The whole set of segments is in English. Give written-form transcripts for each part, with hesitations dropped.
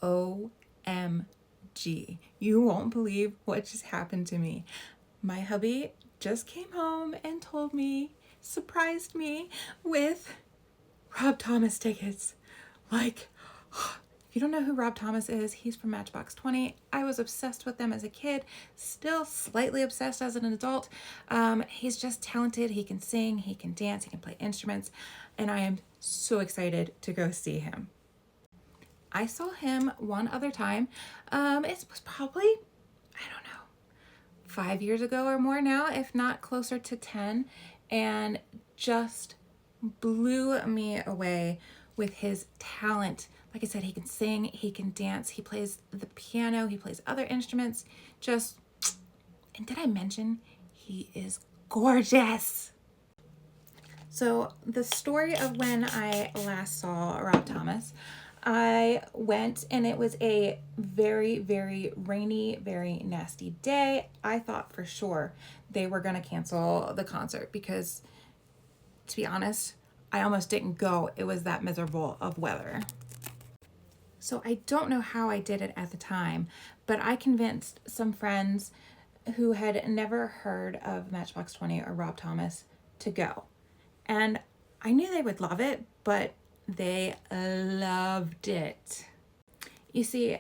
OMG. You won't believe what just happened to me. My hubby just came home and told me, surprised me with Rob Thomas tickets. Like, if you don't know who Rob Thomas is, he's from Matchbox 20. I was obsessed with them as a kid, still slightly obsessed as an adult. He's just talented. He can sing, he can dance, he can play instruments, and I am so excited to go see him. I saw him one other time. It was probably, I don't know, 5 years ago or more now, if not closer to 10, and just blew me away with his talent. Like I said, he can sing, he can dance, he plays the piano, he plays other instruments. And did I mention he is gorgeous? So the story of when I last saw Rob Thomas, I went and it was a very, very rainy, very nasty day. I thought for sure they were going to cancel the concert because, to be honest, I almost didn't go. It was that miserable of weather. So I don't know how I did it at the time, but I convinced some friends who had never heard of Matchbox 20 or Rob Thomas to go. And I knew they would love it, but they loved it. You see,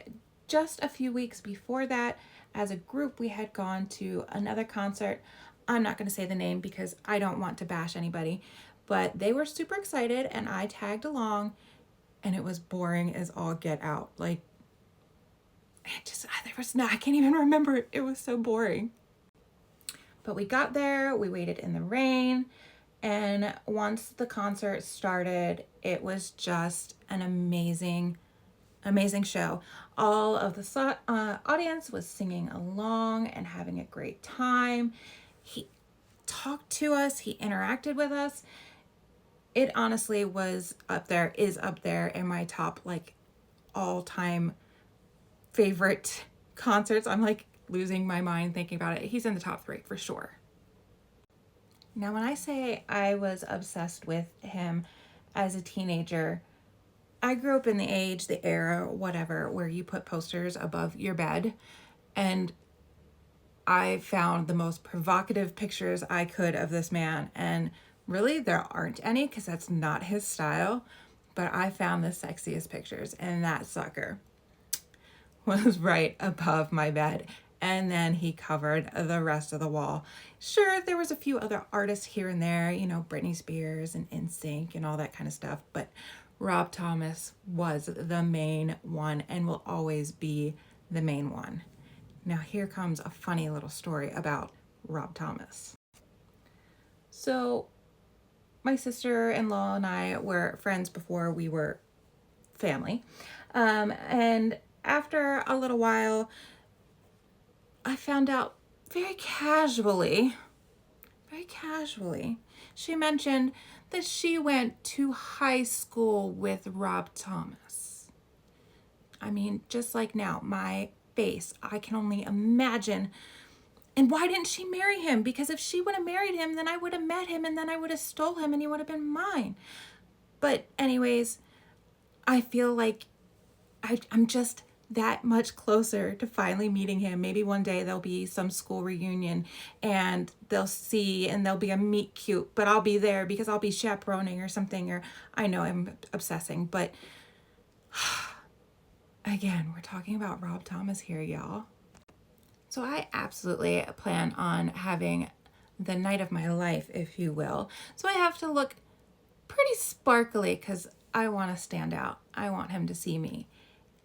just a few weeks before that, as a group, we had gone to another concert. I'm not going to say the name because I don't want to bash anybody, but they were super excited and I tagged along, and it was boring as all get out. Like, I can't even remember it. It was so boring. But we got there, we waited in the rain, and once the concert started, it was just an amazing, amazing show. All of the audience was singing along and having a great time. He talked to us, he interacted with us. It honestly is up there in my top, like, all-time favorite concerts. I'm like losing my mind thinking about it. He's in the top 3 for sure. Now, when I say I was obsessed with him as a teenager, I grew up in the age, the era, whatever, where you put posters above your bed, and I found the most provocative pictures I could of this man, and really there aren't any because that's not his style, but I found the sexiest pictures, and that sucker was right above my bed. And then he covered the rest of the wall. Sure, there was a few other artists here and there, you know, Britney Spears and NSYNC and all that kind of stuff, but Rob Thomas was the main one and will always be the main one. Now here comes a funny little story about Rob Thomas. So my sister-in-law and I were friends before we were family. And after a little while, I found out very casually, she mentioned that she went to high school with Rob Thomas. I mean, just like now, my face, I can only imagine. And why didn't she marry him? Because if she would have married him, then I would have met him and then I would have stole him and he would have been mine. But anyways, I feel like I'm just that much closer to finally meeting him. Maybe one day there'll be some school reunion and they'll see and there'll be a meet cute, but I'll be there because I'll be chaperoning or something. Or I know I'm obsessing, but again, we're talking about Rob Thomas here, y'all. So I absolutely plan on having the night of my life, if you will. So I have to look pretty sparkly because I want to stand out. I want him to see me.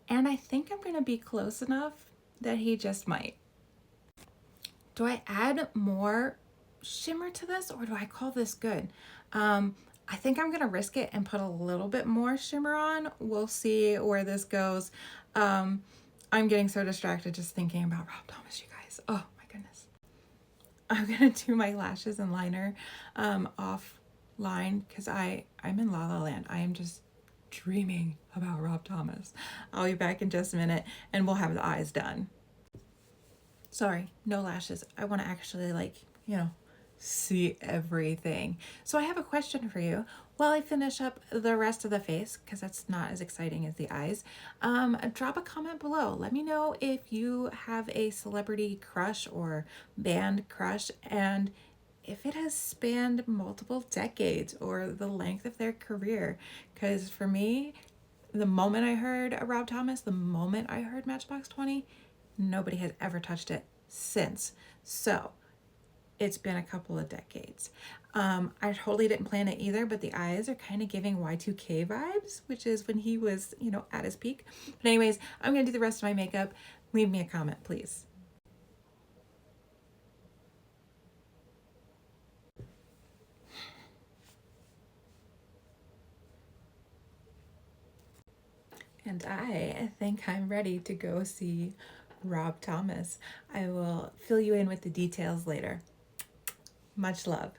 And I think I'm going to be close enough that he just might. Do I add more shimmer to this or do I call this good? I think I'm going to risk it and put a little bit more shimmer on. We'll see where this goes. I'm getting so distracted just thinking about Rob Thomas, you guys. Oh my goodness. I'm going to do my lashes and liner offline because I'm in La La Land. I am just dreaming about Rob Thomas. I'll be back in just a minute and we'll have the eyes done. Sorry, no lashes. I want to actually see everything. So I have a question for you. while I finish up the rest of the face, because that's not as exciting as the eyes, drop a comment below. Let me know if you have a celebrity crush or band crush, and if it has spanned multiple decades or the length of their career. Because for me, the moment I heard Rob Thomas, the moment I heard Matchbox 20, nobody has ever touched it since. So it's been a couple of decades. I totally didn't plan it either, but the eyes are kind of giving Y2K vibes, which is when he was, at his peak. But anyways, I'm going to do the rest of my makeup. Leave me a comment, please. And I think I'm ready to go see Rob Thomas. I will fill you in with the details later. Much love.